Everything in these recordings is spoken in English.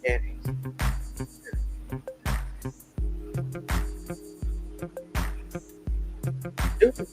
Annie. Dude.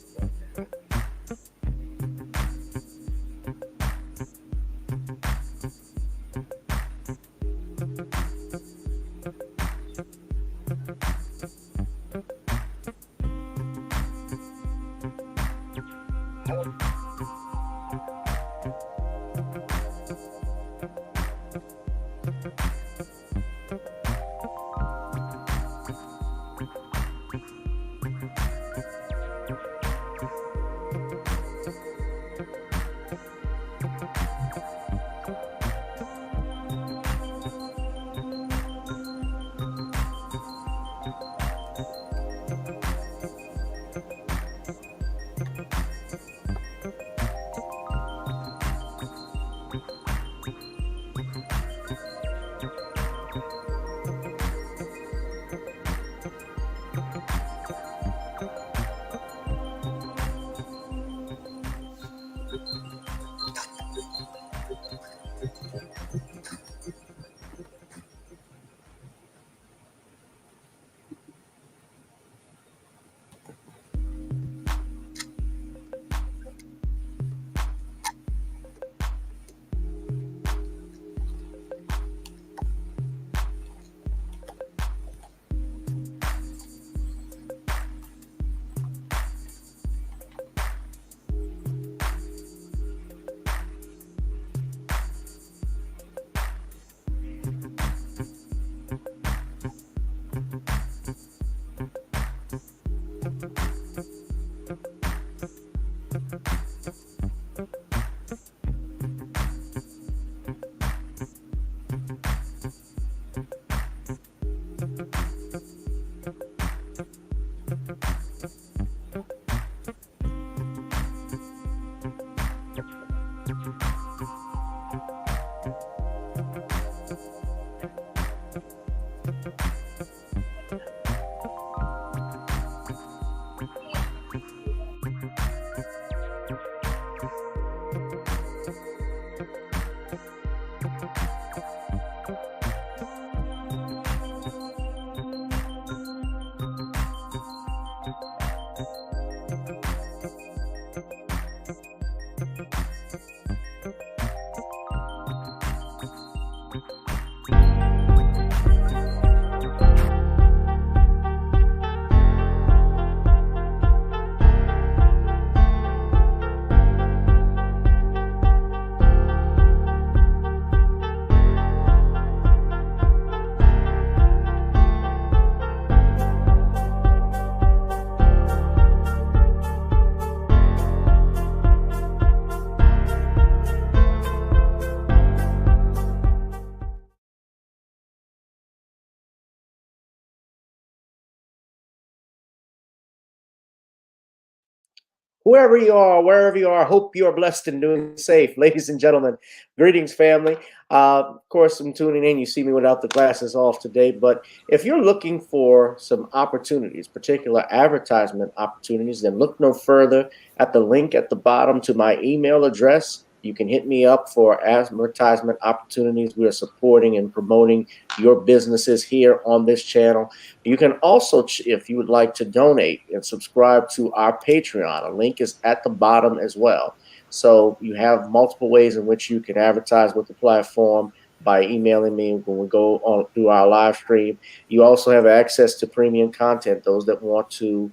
Wherever you are, hope you are blessed and doing safe. Ladies and gentlemen, greetings, family. Of course, I'm tuning in. You see me without the glasses off today, but if you're looking for some opportunities, particular advertisement opportunities, then look no further at the link at the bottom to my email address. You can hit me up for advertisement opportunities. We are supporting and promoting your businesses here on this channel. You can also, if you would like to donate and subscribe to our Patreon, a link is at the bottom as well. So you have multiple ways in which you can advertise with the platform by emailing me when we go on through our live stream. You also have access to premium content, those that want to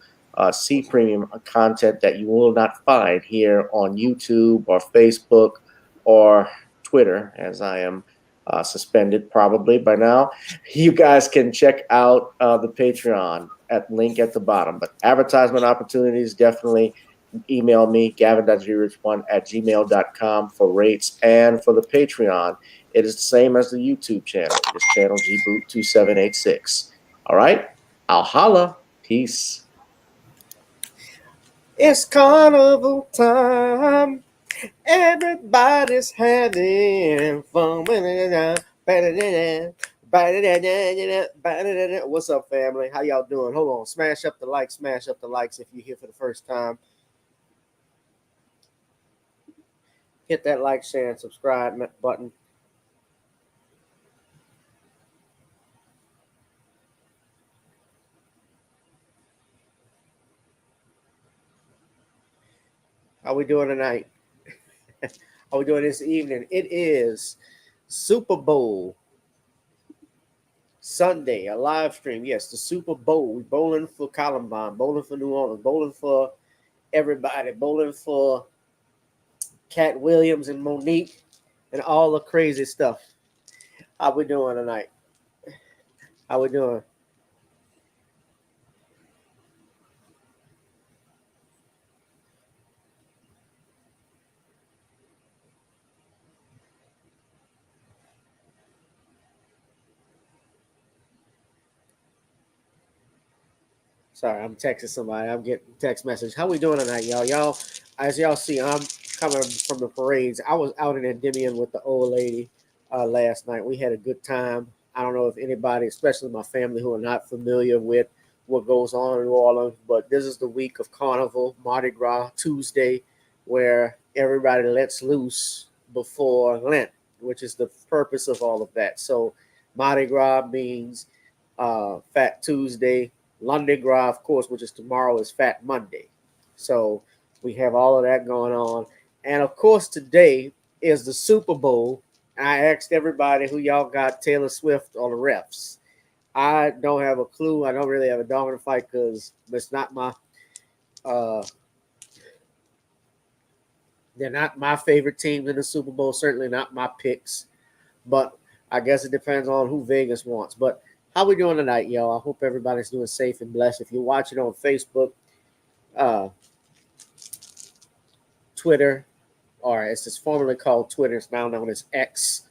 see premium content that you will not find here on YouTube or Facebook or Twitter, as I am suspended probably by now. You guys can check out the Patreon at link at the bottom. But advertisement opportunities, definitely email me, gavin.grich1@gmail.com for rates. And for the Patreon, it is the same as the YouTube channel. It's channel gboot2786. All right? I'll holla. Peace. It's carnival time. Everybody's having fun. What's up, family? How y'all doing? Hold on. Smash up the likes. Smash up the likes if you're here for the first time. Hit that like, share, and subscribe button. How we doing tonight? How we doing this evening? It is Super Bowl Sunday, a live stream. Yes, the Super Bowl. We bowling for Columbine, bowling for New Orleans, bowling for everybody, bowling for Cat Williams and Monique and all the crazy stuff. How we doing tonight? How we doing? Sorry, I'm texting somebody. I'm getting text message. How we doing tonight, y'all? Y'all, as y'all see, I'm coming from the parades. I was out in Endymion with the old lady last night. We had a good time. I don't know if anybody, especially my family, who are not familiar with what goes on in New Orleans, but this is the week of Carnival, Mardi Gras Tuesday, where everybody lets loose before Lent, which is the purpose of all of that. So, Mardi Gras means Fat Tuesday. Lundi Gras, of course, which is tomorrow, is Fat Monday. So we have all of that going on. And of course, today is the Super Bowl. I asked everybody who y'all got, Taylor Swift or the refs. I don't have a clue. I don't really have a dog in the fight because it's not my uh they're not my favorite teams in the Super Bowl, certainly not my picks. But I guess it depends on who Vegas wants. But how we doing tonight, y'all? I hope everybody's doing safe and blessed. If you're watching on Facebook, uh, Twitter, or as it's formerly called Twitter, it's now known as X,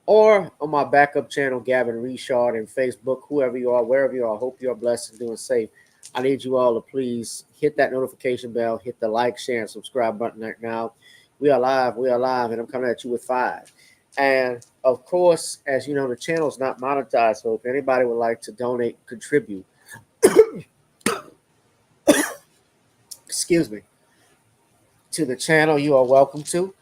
or on my backup channel, Gavin Richard, and Facebook, whoever you are, wherever you are, I hope you are blessed and doing safe. I need you all to please hit that notification bell, hit the like, share, and subscribe button right now. We are live, and I'm coming at you with 5. And of course, as you know, the channel is not monetized, so if anybody would like to donate, contribute, excuse me, to the channel, you are welcome to.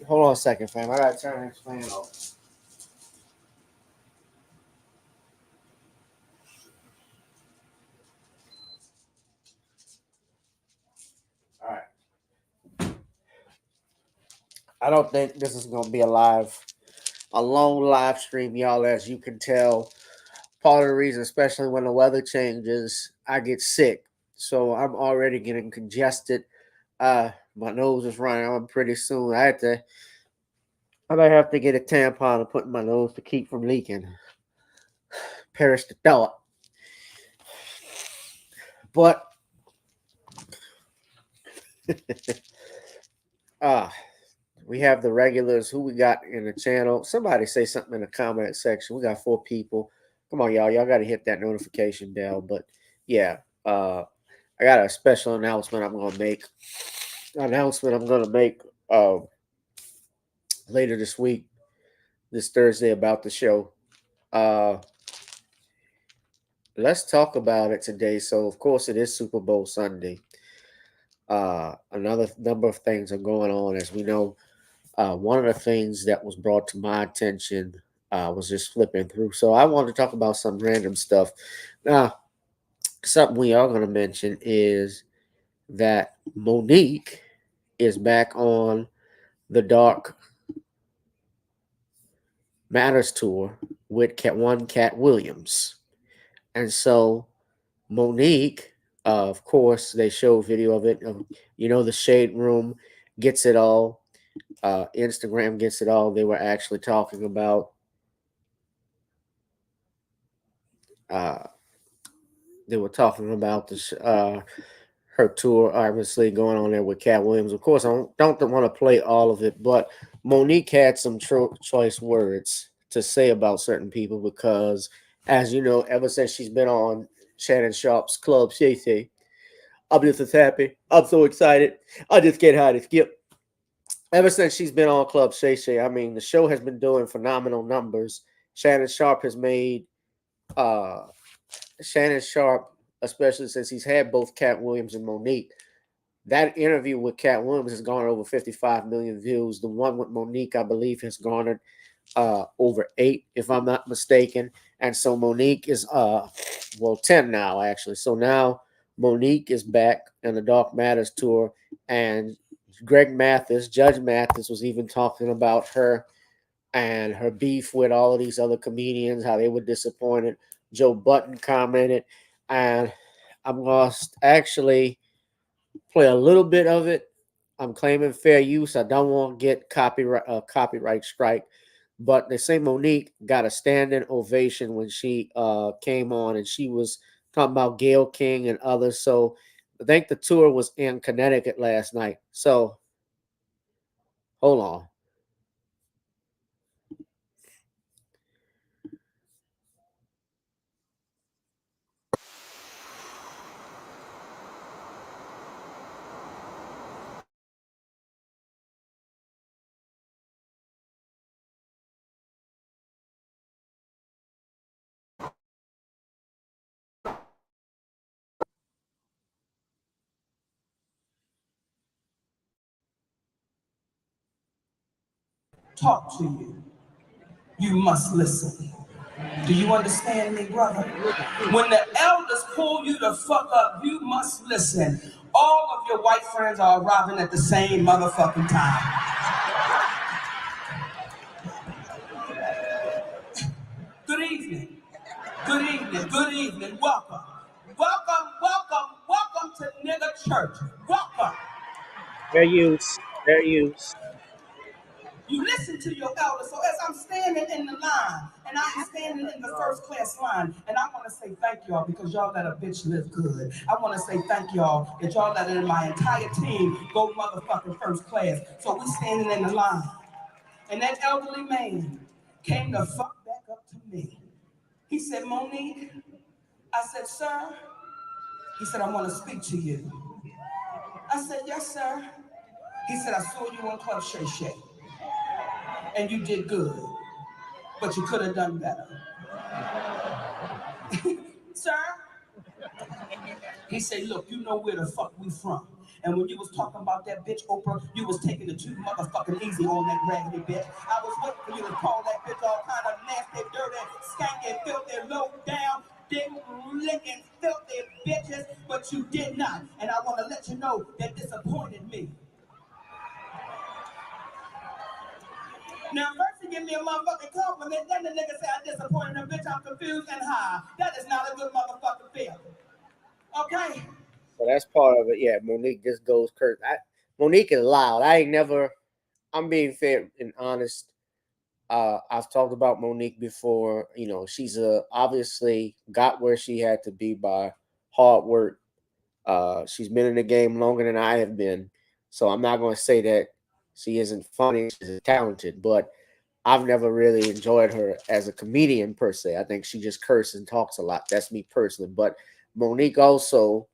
Hold on a second, fam. I gotta turn this fan off. All right. I don't think this is gonna be a long live stream, y'all. As you can tell, part of the reason, especially when the weather changes, I get sick. So I'm already getting congested. My nose is running on pretty soon. I might have to get a tampon and put in my nose to keep from leaking. Perish the thought. But uh we have the regulars. Who we got in the channel? Somebody say something in the comment section. We got 4 people. Come on, y'all. Y'all got to hit that notification bell. But yeah, I got a special announcement I'm gonna make. Uh, later this week, this Thursday, about the show. Uh, let's talk about it today. So, of course, it is Super Bowl Sunday. Another number of things are going on, as we know. One of the things that was brought to my attention was just flipping through. So, I wanted to talk about some random stuff. Now, something we are going to mention is that Monique is back on the Dark Matters tour with Cat Williams. And so Monique, of course, they show video of it. The Shade Room gets it all. Instagram gets it all. They were actually talking about uh, this her tour, obviously going on there with Cat Williams. Of course, I don't want to play all of it, but Monique had some choice words to say about certain people because, as you know, ever since she's been on Shannon Sharp's Club Shay Shay, I'm just as happy. I'm so excited. I just can't hide it. Skip. Ever since she's been on Club Shay Shay, I mean, the show has been doing phenomenal numbers. Shannon Sharp has made uh, Shannon Sharp, especially since he's had both Cat Williams and Monique. That interview with Cat Williams has garnered over 55 million views. The one with Monique, I believe, has garnered over 8, if I'm not mistaken. And so Monique is 10 now, actually. So now Monique is back on the Dark Matters tour, and Judge Mathis, was even talking about her and her beef with all of these other comedians, how they were disappointed. Joe Button commented, and I'm going to actually play a little bit of it. I'm claiming fair use. I don't want to get copyright strike, but they say Monique got a standing ovation when she came on, and she was talking about Gayle King and others. So I think the tour was in Connecticut last night. So hold on. Talk to you. You must listen. Do you understand me, brother? When the elders pull you the fuck up, you must listen. All of your white friends are arriving at the same motherfucking time. Good evening. Good evening. Good evening. Welcome. Welcome, welcome, welcome to Nigga Church. Welcome. Fair use. Fair use. You listen to your elders. So as I'm standing in the line, and I'm standing in the first class line, and I want to say thank y'all because y'all let a bitch live good. I want to say thank y'all that y'all let my entire team go motherfucking first class. So we standing in the line, and that elderly man came the fuck back up to me. He said, Monique. I said, sir. He said, I want to speak to you. I said, yes, sir. He said, I saw you on Club Shay Shay, and you did good, but you could have done better. Sir? He said, look, you know where the fuck we from. And when you was talking about that bitch Oprah, you was taking it too motherfucking easy on that raggedy bitch. I was waiting for you to call that bitch all kind of nasty, dirty, skanky, filthy, low down, dick licking, filthy bitches, but you did not. And I want to let you know that disappointed me. Now, first you give me a motherfucking compliment, then the nigga say I disappointed him, bitch, I'm confused and high. That is not a good motherfucking feeling. Okay? So that's part of it. Yeah, Monique just goes crazy. Monique is loud. I'm being fair and honest. I've talked about Monique before. You know, she's obviously got where she had to be by hard work. She's been in the game longer than I have been. So I'm not going to say that she isn't funny, she's talented, but I've never really enjoyed her as a comedian per se. I think she just curses and talks a lot. That's me personally. But Monique also,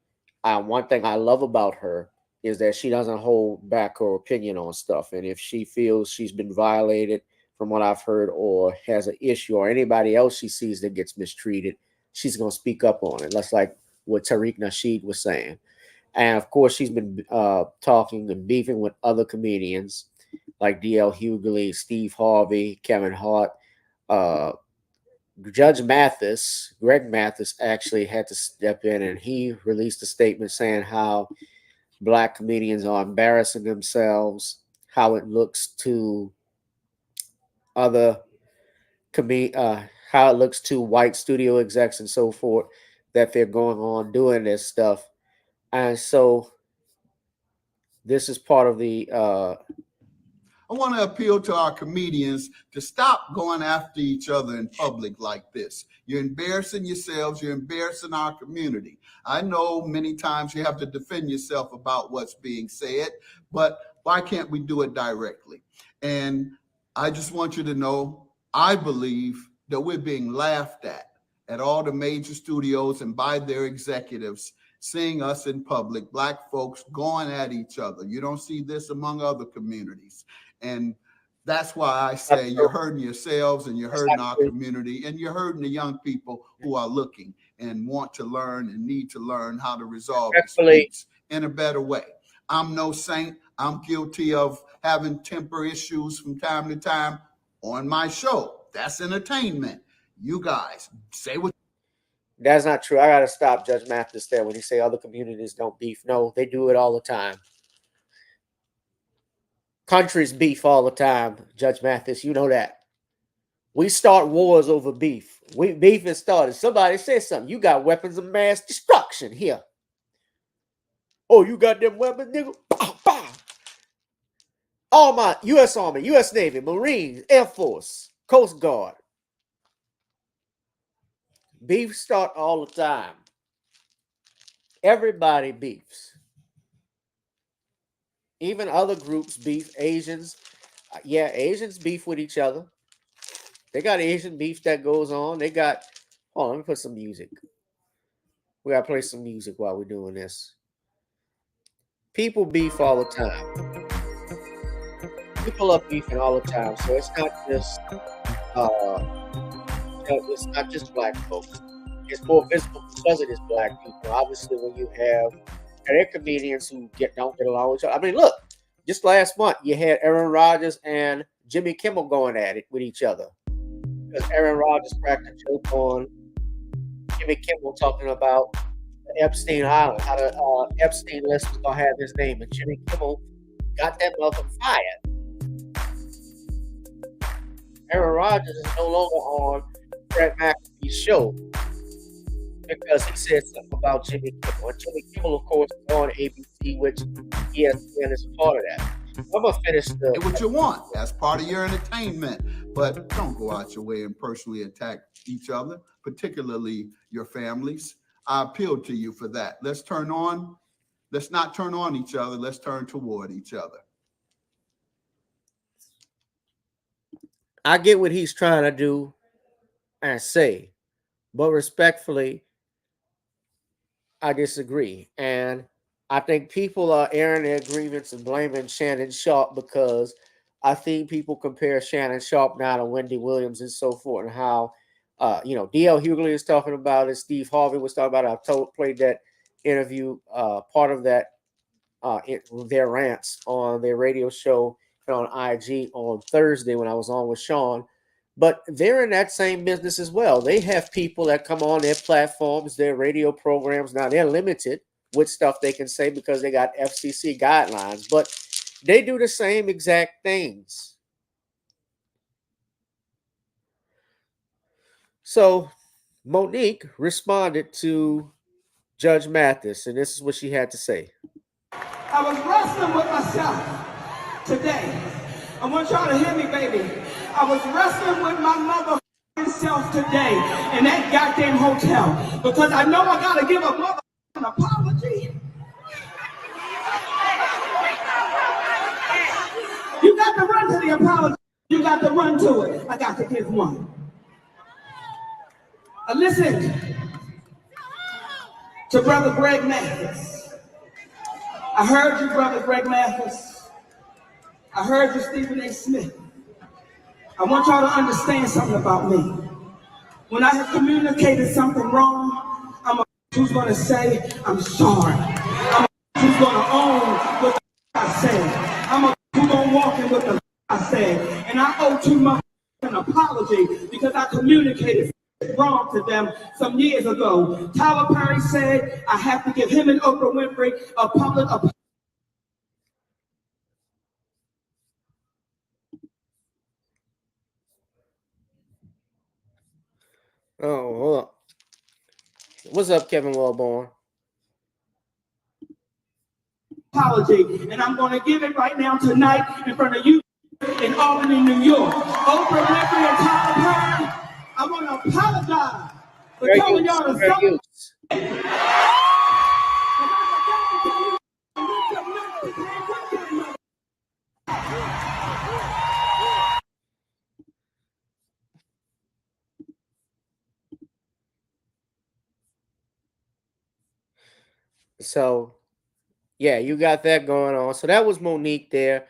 one thing I love about her is that she doesn't hold back her opinion on stuff. And if she feels she's been violated, from what I've heard, or has an issue, or anybody else she sees that gets mistreated, she's going to speak up on it. That's like what Tariq Nasheed was saying. And of course, she's been talking and beefing with other comedians like D.L. Hughley, Steve Harvey, Kevin Hart. Uh, Greg Mathis, actually had to step in, and he released a statement saying how black comedians are embarrassing themselves, how it looks to other how it looks to white studio execs and so forth, that they're going on doing this stuff. And so this is part of the I want to appeal to our comedians to stop going after each other in public like this. You're embarrassing yourselves. You're embarrassing our community. I know many times you have to defend yourself about what's being said, but why can't we do it directly? And I just want you to know, I believe that we're being laughed at all the major studios and by their executives, seeing us in public, black folks going at each other. You don't see this among other communities. And that's why I say you're hurting yourselves and you're hurting our community and you're hurting the young people who are looking and want to learn and need to learn how to resolve disputes in a better way. I'm no saint. I'm guilty of having temper issues from time to time on my show. That's entertainment. You guys say what. That's not true. I gotta stop Judge Mathis there when he say other communities don't beef. No, they do it all the time. Countries beef all the time, Judge Mathis. You know that. We start wars over beef. Beef is started. Somebody says something. You got weapons of mass destruction here. Oh, you got them weapons, nigga? Pow, pow. All my U.S. Army, U.S. Navy, Marines, Air Force, Coast Guard. Beef start all the time. Everybody beefs. Even other groups beef. Asians, yeah, Asians beef with each other. They got Asian beef that goes on. They got. Oh, let me put some music. We gotta play some music while we're doing this. People beef all the time. People are beefing all the time, so it's not just black folks. It's more visible because it is black people. Obviously, when you have and they're comedians who don't get along with each other. I mean, look, just last month you had Aaron Rodgers and Jimmy Kimmel going at it with each other because Aaron Rodgers cracked a joke on Jimmy Kimmel talking about the Epstein Island, how the Epstein list was gonna have his name, and Jimmy Kimmel got that motherfucker fired. Aaron Rodgers is no longer on Fred McAfee's show because he said something about Jimmy Kimmel. And Jimmy Kimmel, of course, is on ABC, which ESPN is a part of that. I'm gonna finish the. Do what you want. That's part of your entertainment. But don't go out your way and personally attack each other, particularly your families. I appeal to you for that. Let's not turn on each other. Let's turn toward each other. I get what he's trying to do and say, but respectfully, I disagree. And I think people are airing their grievance and blaming Shannon Sharp because I think people compare Shannon Sharp now to Wendy Williams and so forth, and how, D.L. Hughley is talking about it. Steve Harvey was talking about it. I played that interview, part of that, their rants on their radio show on IG on Thursday when I was on with Sean. But they're in that same business as well. They have people that come on their platforms, their radio programs. Now they're limited with stuff they can say because they got FCC guidelines, but they do the same exact things. So Monique responded to Judge Mathis, and this is what she had to say. I was wrestling with myself today. I want y'all to hear me, baby. I was wrestling with my motherfucking self today in that goddamn hotel because I know I gotta give a motherfucking apology. You got to run to the apology. You got to run to it. I got to give one. Listen to Brother Greg Mathis. I heard you, Brother Greg Mathis. I heard you, Stephen A. Smith. I want y'all to understand something about me. When I have communicated something wrong, I'm a who's going to say, I'm sorry. I'm a who's going to own what I said. I'm a who's going to walk in what the I said. And I owe too much an apology because I communicated wrong to them some years ago. Tyler Perry said, I have to give him and Oprah Winfrey a public apology. Oh, hold up. What's up, Kevin Wellborn? Apology, and I'm going to give it right now tonight in front of you in Albany, New York. Oprah Winfrey and Tyler Perry, I want to apologize for telling y'all to stop. So, yeah, you got that going on. So that was Monique there.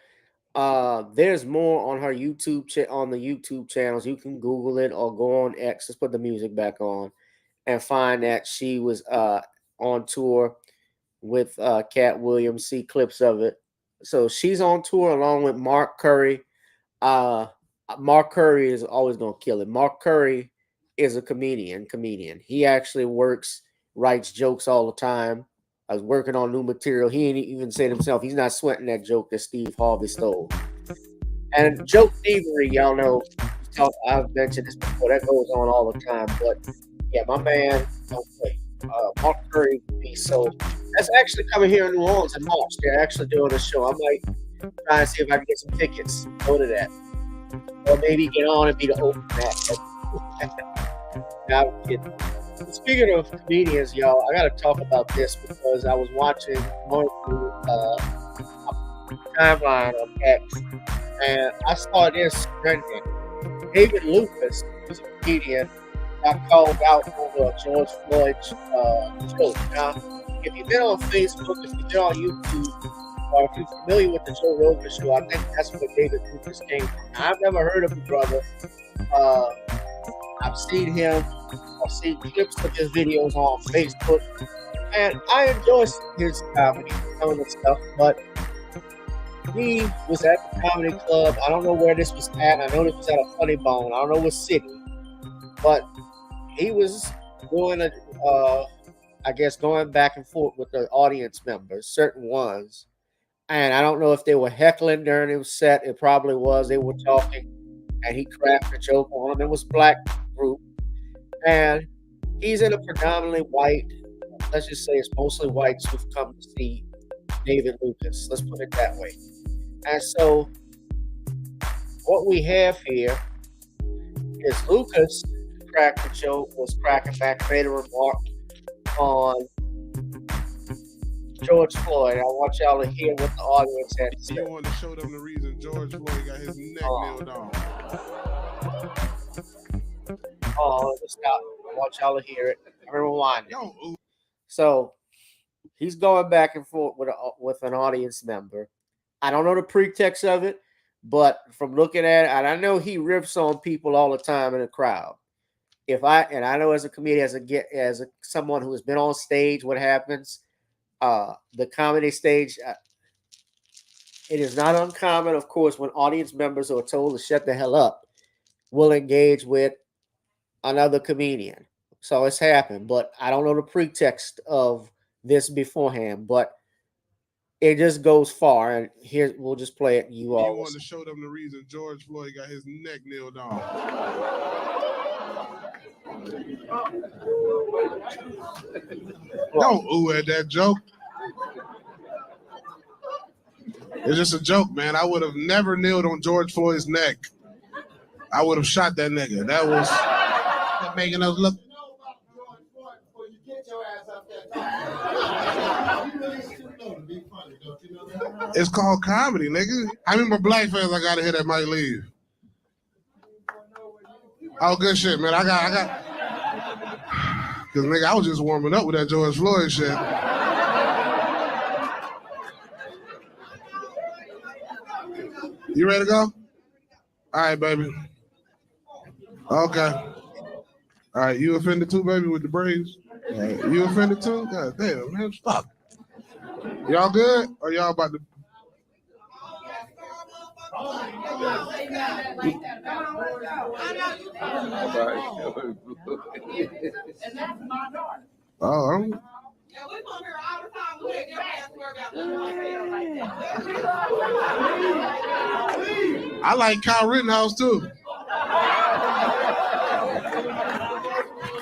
There's more on her YouTube on the YouTube channels. You can Google it or go on X. Let's put the music back on and find that she was on tour with Cat Williams. See clips of it. So she's on tour along with Mark Curry. Mark Curry is always gonna kill it. Mark Curry is a comedian. He actually writes jokes all the time. I was working on new material. He ain't even said himself. He's not sweating that joke that Steve Harvey stole. And joke thievery, y'all know. I've mentioned this before. That goes on all the time. But yeah, my man don't play. Mark Curry would be so. That's actually coming here in New Orleans in March. They're actually doing a show. I might try and see if I can get some tickets. Go to that, or maybe get on and be the open match. Now, speaking of comedians, y'all, I got to talk about this because I was going through a timeline of X, and I saw this trending. David Lucas, who's a comedian, got called out over George Floyd's joke. Now, if you've been on Facebook, if you've been on YouTube, or if you're familiar with the Joe Rogan show, I think that's where David Lucas came from. Now, I've never heard of the brother. I've seen him. I've seen clips of his videos on Facebook, and I enjoy his comedy, some of the stuff. But he was at the comedy club. I don't know where this was at. I know this was at a Funny Bone. I don't know what city, but he was doing I guess going back and forth with the audience members, certain ones, and I don't know if they were heckling during his set. It probably was. They were talking, and he cracked a joke on them. It was a black group. And he's in a predominantly white, let's just say it's mostly whites who've come to see David Lucas. Let's put it that way. And so what we have here is Lucas cracked the joke, was cracking back, made a remark on George Floyd. I want y'all to hear what the audience had to say. You want to show them the reason George Floyd got his neck nailed off. Oh, stop. I want y'all to hear it. I'm rewind it. So he's going back and forth with an audience member. I don't know the pretext of it, but from looking at it, and I know he riffs on people all the time in the crowd. I know as a comedian, as someone who has been on stage, what happens, the comedy stage, it is not uncommon, of course, when audience members are told to shut the hell up, will engage with another comedian. So it's happened, but I don't know the pretext of this beforehand, but it just goes far. And here, we'll just play it. You all want to show them the reason George Floyd got his neck nailed off. Don't ooh at that joke. It's just a joke, man. I would have never kneeled on George Floyd's neck. I would have shot that nigga. That was making us look. It's called comedy, nigga. How many more black fans I gotta hear that might leave? Oh, good shit, man. I got. Cause nigga, I was just warming up with that George Floyd shit. You ready to go? All right, baby. Okay. All right, you offended too, baby, with the braids? Right. You offended too? God damn, man, stop. Y'all good? Or y'all about to... Oh, I'm... Yeah, we come here all the time. We get your ass work out. I like Kyle Rittenhouse too.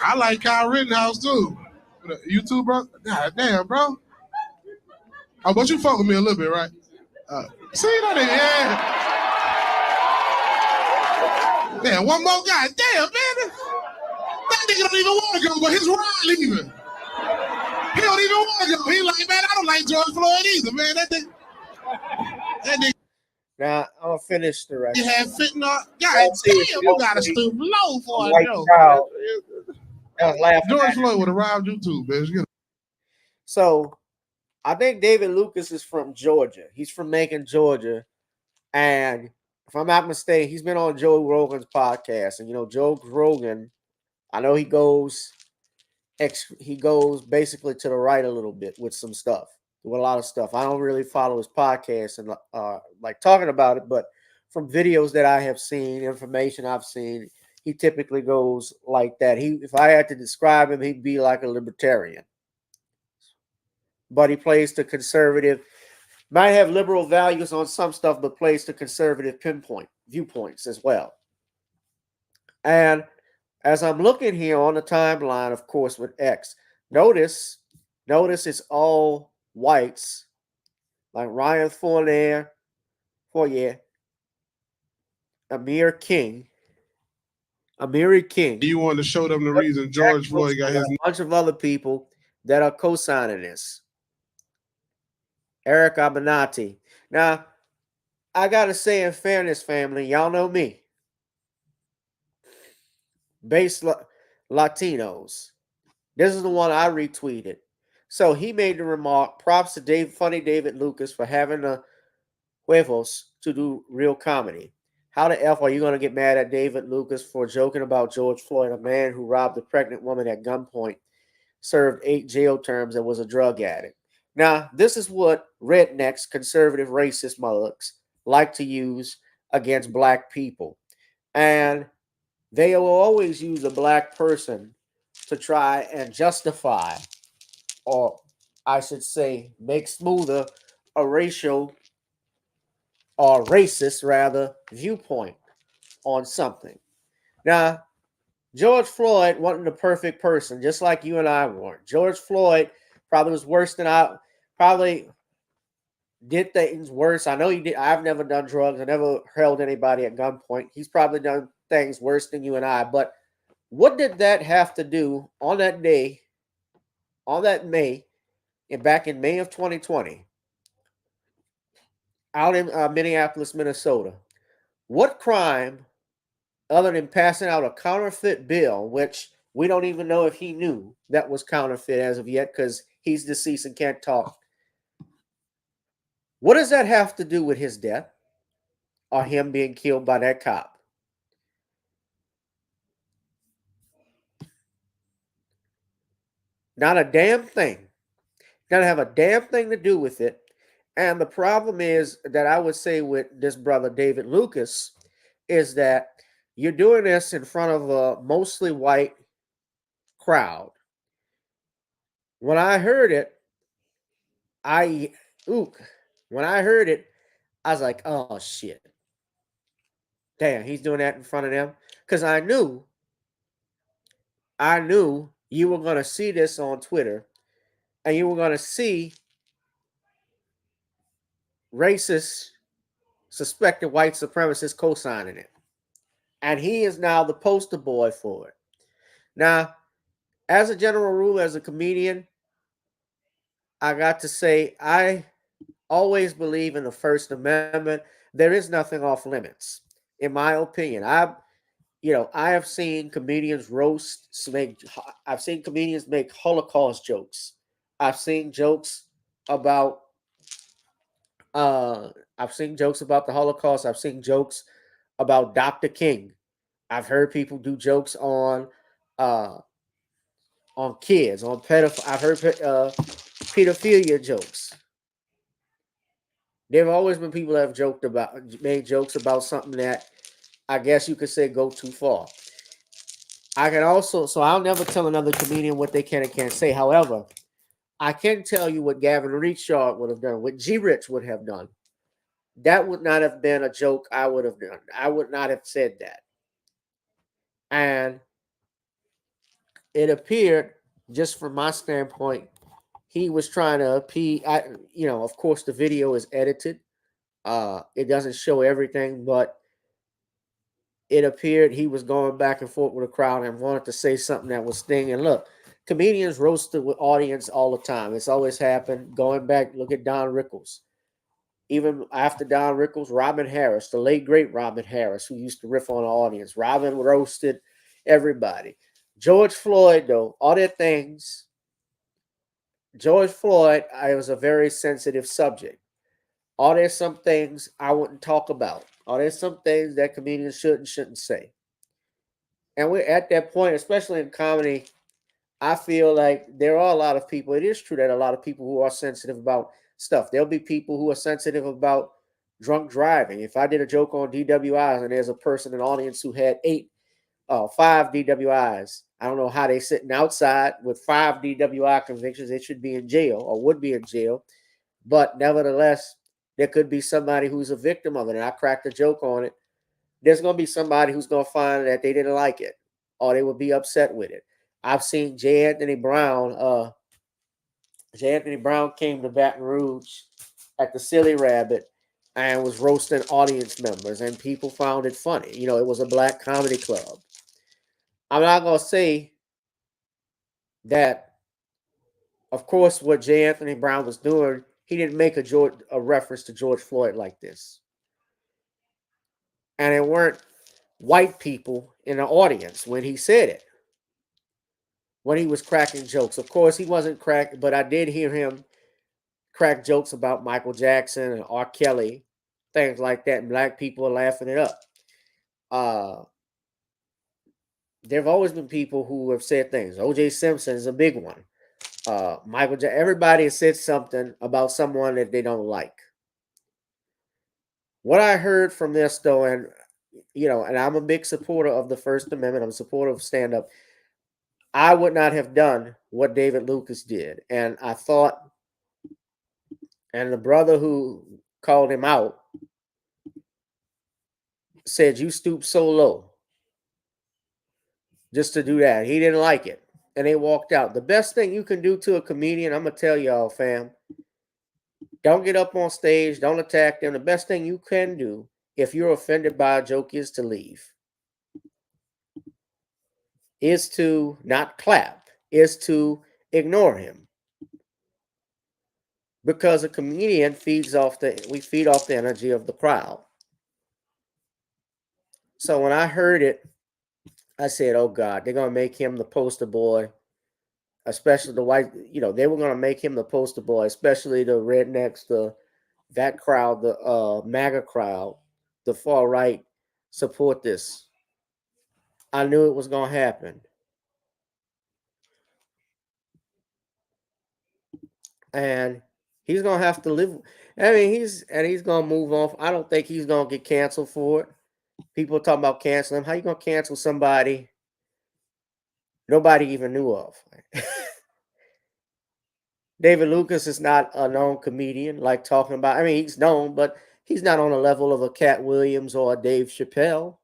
I like Kyle Rittenhouse too. You too, bro? God damn, bro. Oh, but you fuck with me a little bit, right? See that? Yeah. Damn, one more guy. Damn, man. That nigga don't even want to go, but his ride leaving. He don't even want to go. He like, man, I don't like George Floyd either, man. That nigga. Now, I'll finish the rest. You have fitting up. God damn, you got to stoop low for a joke. George Floyd would have robbed you too, bitch. So, I think David Lucas is from Georgia. He's from Macon, Georgia. And if I'm not mistaken, he's been on Joe Rogan's podcast. And, Joe Rogan, I know he goes basically to the right a little bit with some stuff, with a lot of stuff. I don't really follow his podcast and like talking about it, but from videos that I have seen, information I've seen, he typically goes like that. If I had to describe him, he'd be like a libertarian. But he plays the conservative, might have liberal values on some stuff, but plays the conservative pinpoint viewpoints as well. And as I'm looking here on the timeline, of course, with X, notice it's all whites, like Ryan Fournier, Amiri King. You want to show them the reason George Floyd got his. A bunch of other people that are co-signing this. Eric Abernathy. Now, I gotta say, in fairness, family, y'all know me. Base Latinos. This is the one I retweeted. So he made the remark, props to funny David Lucas for having the huevos to do real comedy. How the F are you going to get mad at David Lucas for joking about George Floyd, a man who robbed a pregnant woman at gunpoint, served 8 jail terms, and was a drug addict? Now, this is what rednecks, conservative, racist mugs like to use against black people. And they will always use a black person to try and justify, or I should say, make smoother a racial or racist, rather, viewpoint on something. Now, George Floyd wasn't the perfect person, just like you and I weren't. George Floyd probably was worse than probably did things worse. I know he did. I've never done drugs. I never held anybody at gunpoint. He's probably done things worse than you and I. But what did that have to do on that day, on that May, and back in May of 2020, out in Minneapolis, Minnesota? What crime, other than passing out a counterfeit bill, which we don't even know if he knew that was counterfeit as of yet because he's deceased and can't talk. What does that have to do with his death or him being killed by that cop? Not a damn thing. Doesn't have a damn thing to do with it. And the problem is that I would say with this brother, David Lucas, is that you're doing this in front of a mostly white crowd. When I heard it, when I heard it, I was like, oh shit. Damn, he's doing that in front of them. Because I knew you were going to see this on Twitter and you were going to see racist, suspected white supremacists co-signing it. And he is now the poster boy for it. Now, as a general rule, as a comedian, I got to say, I always believe in the First Amendment. There is nothing off limits, in my opinion. I have seen comedians I've seen comedians make Holocaust jokes. I've seen jokes about I've seen jokes about the Holocaust. I've seen jokes about Dr. King. I've heard people do jokes on kids, on pedophilia. I've heard pedophilia jokes. There have always been people that have made jokes about something that I guess you could say go too far. So I'll never tell another comedian what they can and can't say. However, I can tell you what Gavin Richard would have done, what G. Rich would have done. That would not have been a joke I would have done. I would not have said that. And it appeared, just from my standpoint, he was trying to appease. Of course, the video is edited. It doesn't show everything, but it appeared he was going back and forth with the crowd and wanted to say something that was stinging. Look, comedians roasted with audience all the time. It's always happened. Going back, look at Don Rickles. Even after Don Rickles, Robin Harris, the late great Robin Harris, who used to riff on the audience. Robin roasted everybody. George Floyd, though, all their things. George Floyd, it was a very sensitive subject. Are there some things I wouldn't talk about? Are there some things that comedians shouldn't say? And we're at that point, especially in comedy. I feel like there are a lot of people. It is true that a lot of people who are sensitive about stuff. There'll be people who are sensitive about drunk driving. If I did a joke on DWIs and there's a person in the audience who had 8 5 DWIs. I don't know how they sitting outside with 5 DWI convictions. They should be in jail or would be in jail. But nevertheless, there could be somebody who's a victim of it. And I cracked a joke on it. There's going to be somebody who's going to find that they didn't like it or they would be upset with it. I've seen J. Anthony Brown. J. Anthony Brown came to Baton Rouge at the Silly Rabbit and was roasting audience members, and people found it funny. You know, it was a black comedy club. I'm not going to say that, of course, what J. Anthony Brown was doing, he didn't make a reference to George Floyd like this. And it weren't white people in the audience when he said it, when he was cracking jokes. Of course, he wasn't cracking, but I did hear him crack jokes about Michael Jackson and R. Kelly, things like that, and black people are laughing it up. There have always been people who have said things. O.J. Simpson is a big one. Michael Jackson, everybody has said something about someone that they don't like. What I heard from this, though, and and I'm a big supporter of the First Amendment. I'm a supporter of stand-up. I would not have done what David Lucas did. And I thought, and the brother who called him out said, you stoop so low just to do that. He didn't like it. And they walked out. The best thing you can do to a comedian, I'm going to tell y'all, fam, don't get up on stage. Don't attack them. The best thing you can do if you're offended by a joke is to leave. Is to not clap. Is to ignore him. Because a comedian we feed off the energy of the crowd. So when I heard it, I said, oh God, they're going to make him the poster boy, especially the white, they were going to make him the poster boy, especially the rednecks, that crowd, the MAGA crowd, the far right support this. I knew it was going to happen. And he's going to have to live. I mean, he's going to move on. I don't think he's going to get canceled for it. People are talking about canceling him. How you going to cancel somebody nobody even knew of? David Lucas is not a known comedian, like talking about. I mean, he's known, but he's not on the level of a Cat Williams or a Dave Chappelle.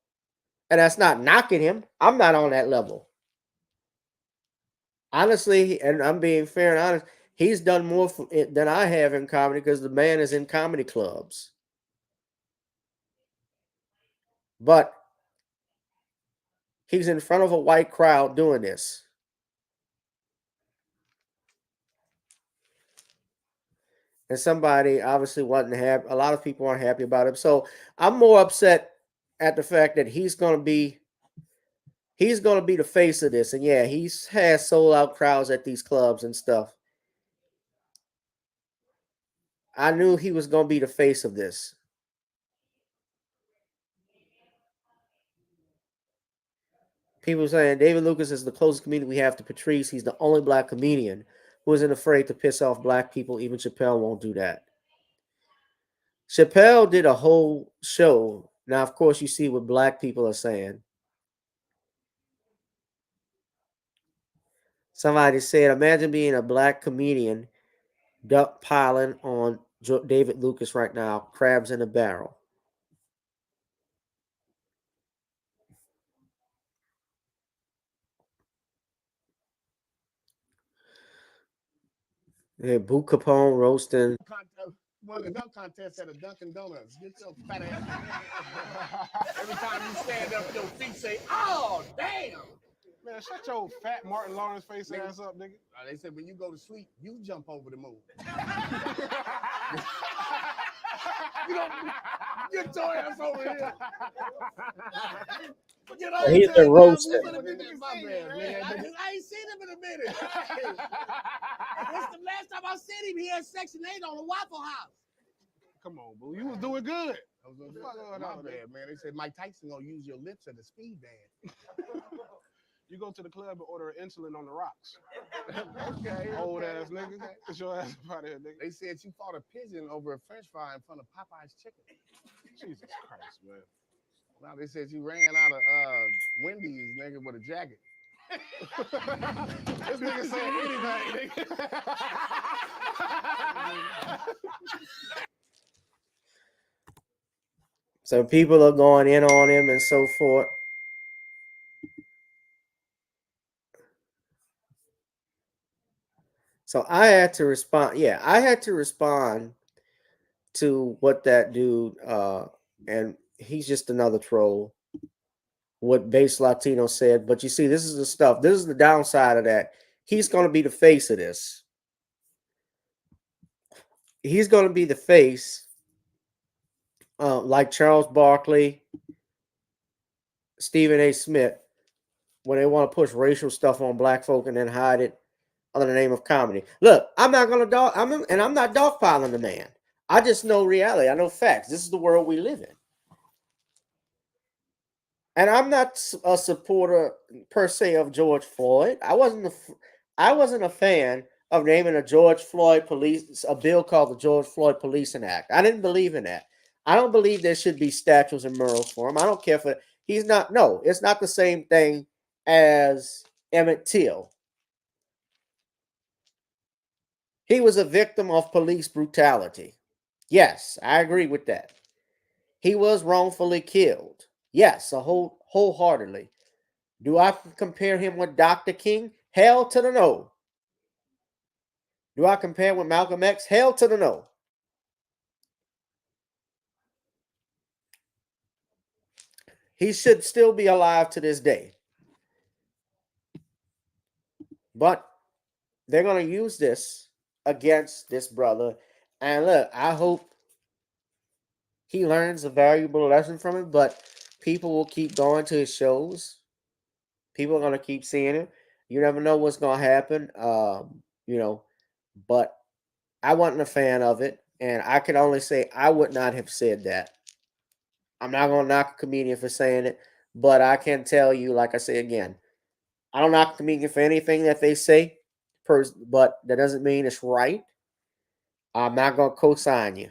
And that's not knocking him. I'm not on that level. Honestly, and I'm being fair and honest, he's done more than I have in comedy because the man is in comedy clubs. But he's in front of a white crowd doing this. And somebody obviously wasn't happy. A lot of people aren't happy about him. So I'm more upset at the fact that he's going to be the face of this. And yeah, he's has sold out crowds at these clubs and stuff. I knew he was going to be the face of this. People saying David Lucas is the closest comedian we have to Patrice. He's the only black comedian who isn't afraid to piss off black people. Even Chappelle won't do that. Chappelle did a whole show. Now, of course, you see what black people are saying. Somebody said, imagine being a black comedian duck piling on David Lucas right now, crabs in a barrel. Yeah, Boot Capone roasting. One of the dunk contests at a Dunkin' Donuts. Get your fat ass. Every time you stand up, your feet say, "Oh, damn!" Man, shut your fat Martin Lawrence face ass up, nigga. They said when you go to sleep, you jump over the moon. You don't get your ass over here. He's been roasted. I ain't seen him in a minute. What's the last time I seen him? He had Section 8 on a Waffle House. Come on, boo. You was doing good. My bad, man. They said Mike Tyson gonna use your lips at the speed band. You go to the club and order insulin on the rocks. Okay. Old ass nigga. Get your ass out of here, nigga. They said you fought a pigeon over a French fry in front of Popeye's chicken. Jesus Christ, man. Now they said you ran out of Wendy's, nigga, with a jacket. This nigga said anything, nigga. So people are going in on him and so forth. So I had to respond. Yeah, I had to respond to what that dude, and he's just another troll. What Base Latino said. But you see, this is the stuff. This is the downside of that. He's going to be the face of this. He's going to be the face, like Charles Barkley, Stephen A. Smith, when they want to push racial stuff on black folk and then hide it under the name of comedy. Look, I'm not going to I'm not dogpiling the man. I just know reality. I know facts. This is the world we live in. And I'm not a supporter per se of George Floyd. I wasn't a fan of naming a bill called the George Floyd Policing Act. I didn't believe in that. I don't believe there should be statues and murals for him. I don't care for he's not. No, it's not the same thing as Emmett Till. He was a victim of police brutality. Yes, I agree with that. He was wrongfully killed. Yes, wholeheartedly. Do I compare him with Dr. King? Hell to the no. Do I compare him with Malcolm X? Hell to the no. He should still be alive to this day. But they're going to use this against this brother. And look, I hope he learns a valuable lesson from it, but people will keep going to his shows. People are going to keep seeing him. You never know what's going to happen. But I wasn't a fan of it. And I can only say I would not have said that. I'm not going to knock a comedian for saying it, but I can tell you, like I say again, I don't knock a comedian for anything that they say, but that doesn't mean it's right. I'm not going to co-sign you.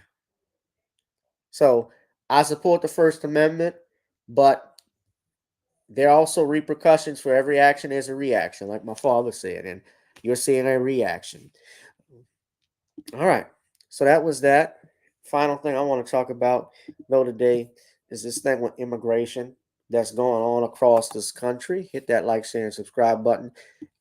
So I support the First Amendment, but there are also repercussions for every action. There's a reaction, like my father said, and you're seeing a reaction. All right. So that was that. Final thing I want to talk about, though, today is this thing with immigration that's going on across this country. Hit that like, share, and subscribe button.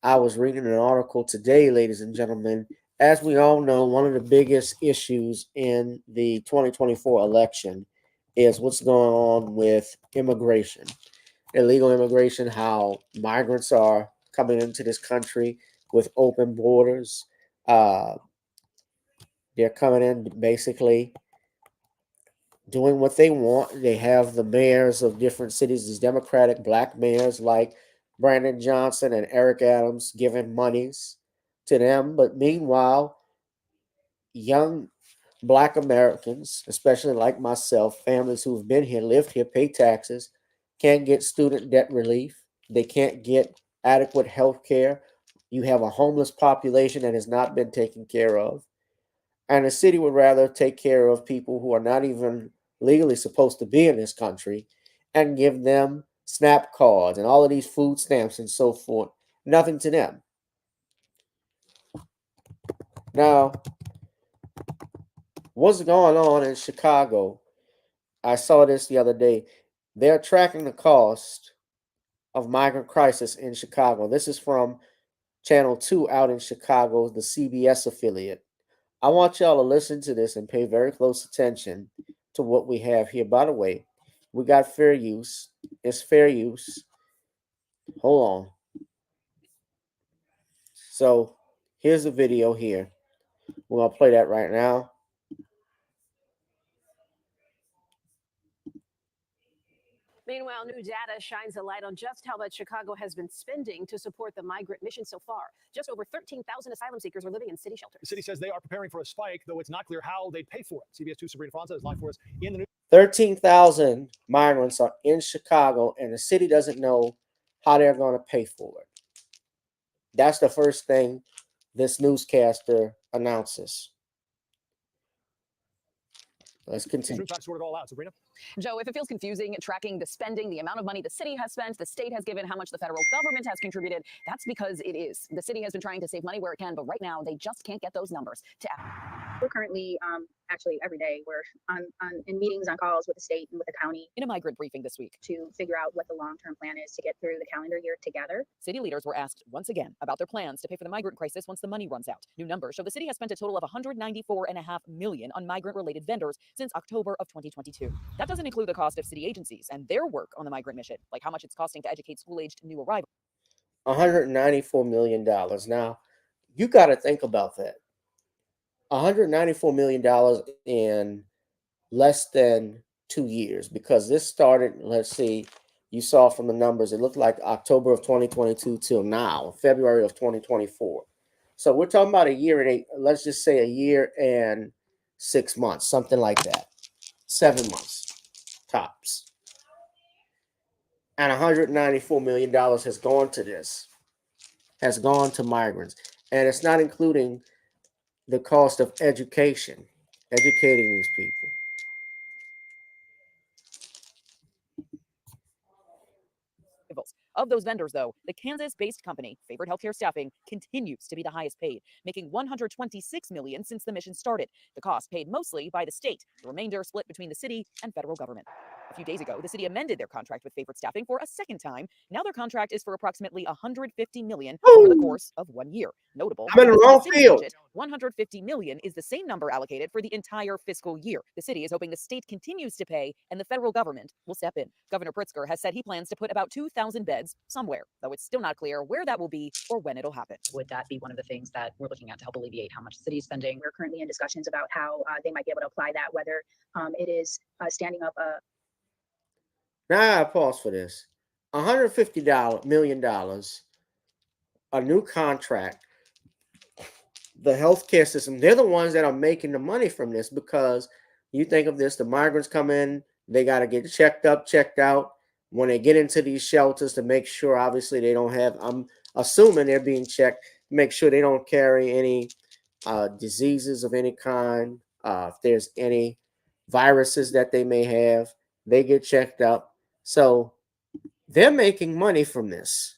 I was reading an article today, ladies and gentlemen. As we all know, one of the biggest issues in the 2024 election is what's going on with immigration, illegal immigration, how migrants are coming into this country with open borders. They're coming in basically doing what they want. They have the mayors of different cities, these Democratic black mayors like Brandon Johnson and Eric Adams, giving monies to them. But meanwhile, young black Americans, especially like myself, families who have been here, lived here, pay taxes, can't get student debt relief. They can't get adequate health care. You have a homeless population that has not been taken care of. And the city would rather take care of people who are not even legally supposed to be in this country and give them SNAP cards and all of these food stamps and so forth. Nothing to them. Now, what's going on in Chicago? I saw this the other day. They're tracking the cost of migrant crisis in Chicago. This is from Channel 2 out in Chicago, the CBS affiliate. I want y'all to listen to this and pay very close attention to what we have here. By the way, we got fair use. It's fair use. Hold on. So here's a video here. We're going to play that right now. Meanwhile, new data shines a light on just how much Chicago has been spending to support the migrant mission so far. Just over 13,000 asylum seekers are living in city shelters. The city says they are preparing for a spike, though it's not clear how they'd pay for it. CBS 2 Sabrina Fonza is live for us in the news. 13,000 migrants are in Chicago, and the city doesn't know how they're going to pay for it. That's the first thing this newscaster announces. Let's continue. Let's sort it all out. Sabrina? Joe, if it feels confusing tracking the spending, the amount of money the city has spent, the state has given, how much the federal government has contributed, that's because it is. The city has been trying to save money where it can, but right now they just can't get those numbers to. We're currently, actually every day, we're in meetings, on calls with the state and with the county. In a migrant briefing this week, to figure out what the long-term plan is to get through the calendar year together. City leaders were asked once again about their plans to pay for the migrant crisis once the money runs out. New numbers show the city has spent a total of $194.5 million on migrant-related vendors since October of 2022. That doesn't include the cost of city agencies and their work on the migrant mission, like how much it's costing to educate school-aged new arrivals. $194 million. Now, you got to think about that. $194 million in less than 2 years, because this started, let's see, you saw from the numbers, it looked like October of 2022 till now, February of 2024. So we're talking about a year and let's just say a year and 6 months, something like that. 7 months, tops. And $194 million has gone to this, has gone to migrants. And it's not including the cost of education, educating these people. Of those vendors, though, the Kansas-based company, Favored Healthcare Staffing, continues to be the highest paid, making $126 million since the mission started. The cost paid mostly by the state, the remainder split between the city and federal government. A few days ago, the city amended their contract with Favored Staffing for a second time. Now their contract is for approximately $150 million over the course of 1 year. Notable, I'm in the wrong field. budget, $150 million is the same number allocated for the entire fiscal year. The city is hoping the state continues to pay and the federal government will step in. Governor Pritzker has said he plans to put about 2,000 beds somewhere, though it's still not clear where that will be or when it'll happen. Would that be one of the things that we're looking at to help alleviate how much the city is spending? We're currently in discussions about how they might be able to apply that, whether it is standing up a. Now I pause for this. $150 million, a new contract. The healthcare system, they're the ones that are making the money from this, because you think of this, the migrants come in, they got to get checked up, checked out. When they get into these shelters, to make sure, obviously, they don't have, I'm assuming they're being checked, make sure they don't carry any diseases of any kind. If there's any viruses that they may have, they get checked up. So they're making money from this.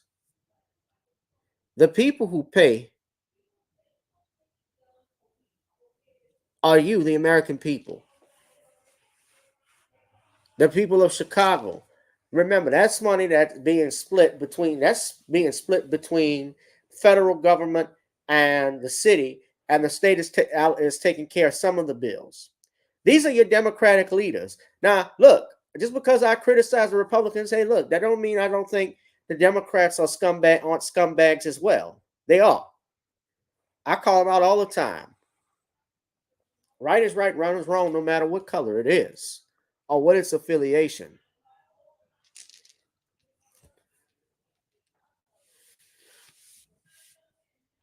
The people who pay are you, the American people, the people of Chicago. Remember, that's money that's being split between federal government and the city, and the state is taking care of some of the bills. These are your Democratic leaders. Now, look, just because I criticize the Republicans, hey, look, that don't mean I don't think the Democrats aren't scumbags as well. They are. I call them out all the time. Right is right, wrong is wrong, no matter what color it is or what its affiliation.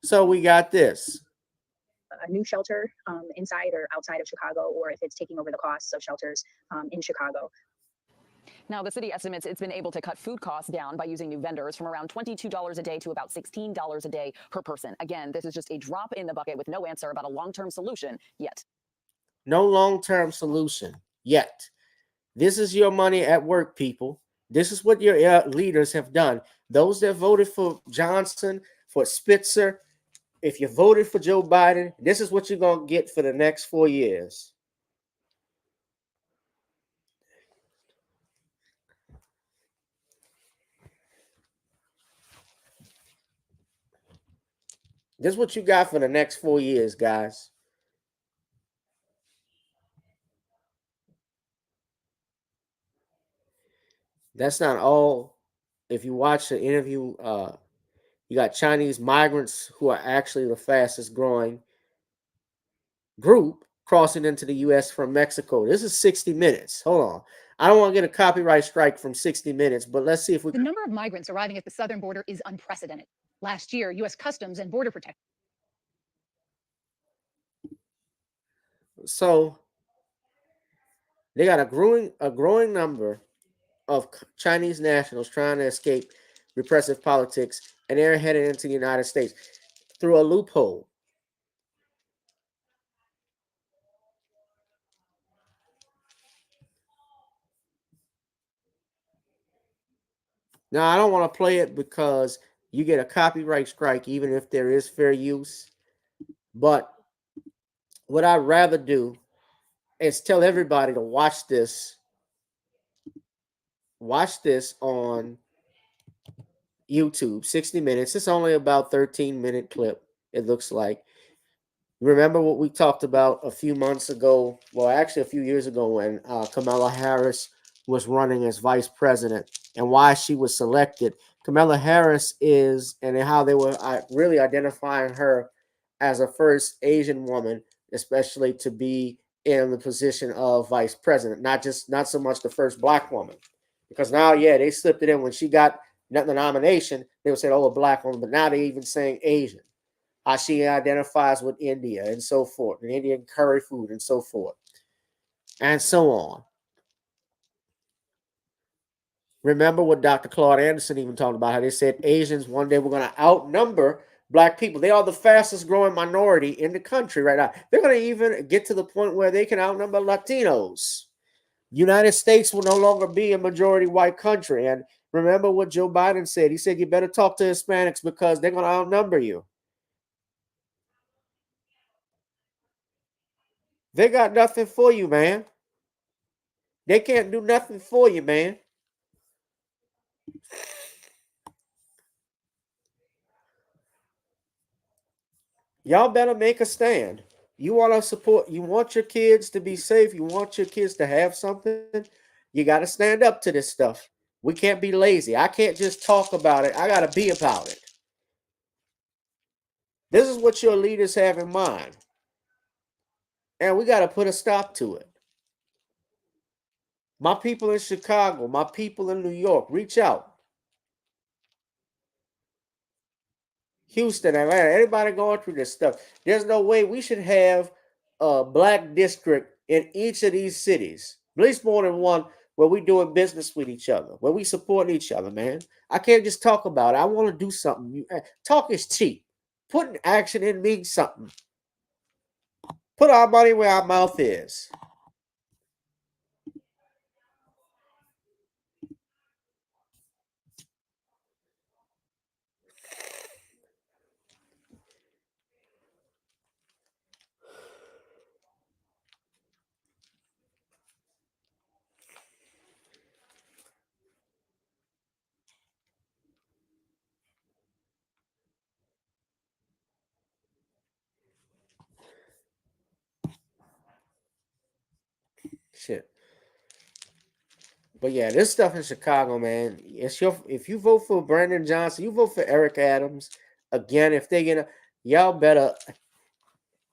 So we got this. A new shelter inside or outside of Chicago, or if it's taking over the costs of shelters in Chicago. Now, the city estimates it's been able to cut food costs down by using new vendors from around $22 a day to about $16 a day per person. Again, this is just a drop in the bucket with no answer about a long-term solution yet. No long-term solution yet. This is your money at work, people. This is what your leaders have done. Those that voted for Johnson, for Spitzer, if you voted for Joe Biden, this is what you're going to get for the next 4 years. This is what you got for the next 4 years, guys. That's not all. If you watch the interview, you got Chinese migrants who are actually the fastest growing group crossing into the U.S. from Mexico. This is 60 Minutes. Hold on. I don't want to get a copyright strike from 60 Minutes, but let's see if we The number of migrants arriving at the southern border is unprecedented. Last year, U.S. Customs and Border Protection. So they got a growing number of Chinese nationals trying to escape repressive politics, and they're headed into the United States through a loophole. Now, I don't want to play it because you get a copyright strike, even if there is fair use. But what I'd rather do is tell everybody to watch this. Watch this on YouTube, 60 minutes. It's only about 13-minute clip, it looks like. Remember what we talked about a few months ago, well, actually a few years ago, when Kamala Harris was running as vice president and why she was selected. Kamala Harris is, and how they were really identifying her as a first Asian woman, especially to be in the position of vice president, not so much the first black woman. Because now, yeah, they slipped it in when she got the nomination. They would say, oh, a black woman, but now they're even saying Asian. How she identifies with India and so forth, and Indian curry food and so forth, and so on. Remember what Dr. Claude Anderson even talked about, how they said Asians one day were going to outnumber black people. They are the fastest growing minority in the country right now. They're going to even get to the point where they can outnumber Latinos. United States will no longer be a majority white country. And remember what Joe Biden said. He said, you better talk to Hispanics because they're going to outnumber you. They got nothing for you, man. They can't do nothing for you, man. Y'all better make a stand. You want to support, you want your kids to be safe, you want your kids to have something, you got to stand up to this stuff. We can't be lazy. I can't just talk about it. I got to be about it. This is what your leaders have in mind. And we got to put a stop to it. My people in Chicago, my people in New York, reach out. Houston, Atlanta, everybody going through this stuff. There's no way we should have a black district in each of these cities, at least more than one, where we doing business with each other, where we support each other, man. I can't just talk about it. I want to do something. Talk is cheap. Putting action in means something. Put our money where our mouth is. Shit. But yeah, this stuff in Chicago, man. It's your, if you vote for Brandon Johnson, you vote for Eric Adams. Again, if they get y'all better.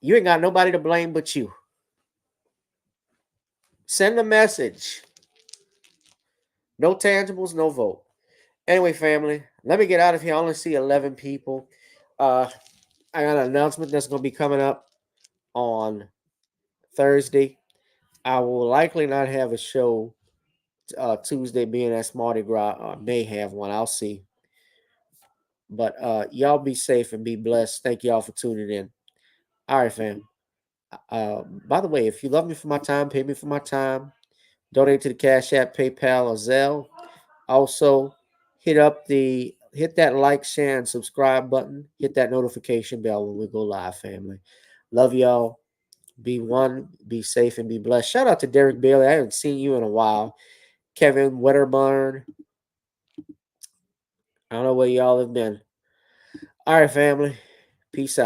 You ain't got nobody to blame but you. Send a message. No tangibles, no vote. Anyway, family, let me get out of here. I only see 11 people. I got an announcement that's going to be coming up on Thursday. I will likely not have a show Tuesday, being that Mardi Gras. I may have one. I'll see. But y'all be safe and be blessed. Thank y'all for tuning in. All right, fam. By the way, if you love me for my time, pay me for my time. Donate to the Cash App, PayPal, or Zelle. Also, hit that like, share, and subscribe button. Hit that notification bell when we go live, family. Love y'all. Be one, be safe, and be blessed. Shout out to Derek Bailey. I haven't seen you in a while. Kevin Wedderburn. I don't know where y'all have been. All right, family. Peace out.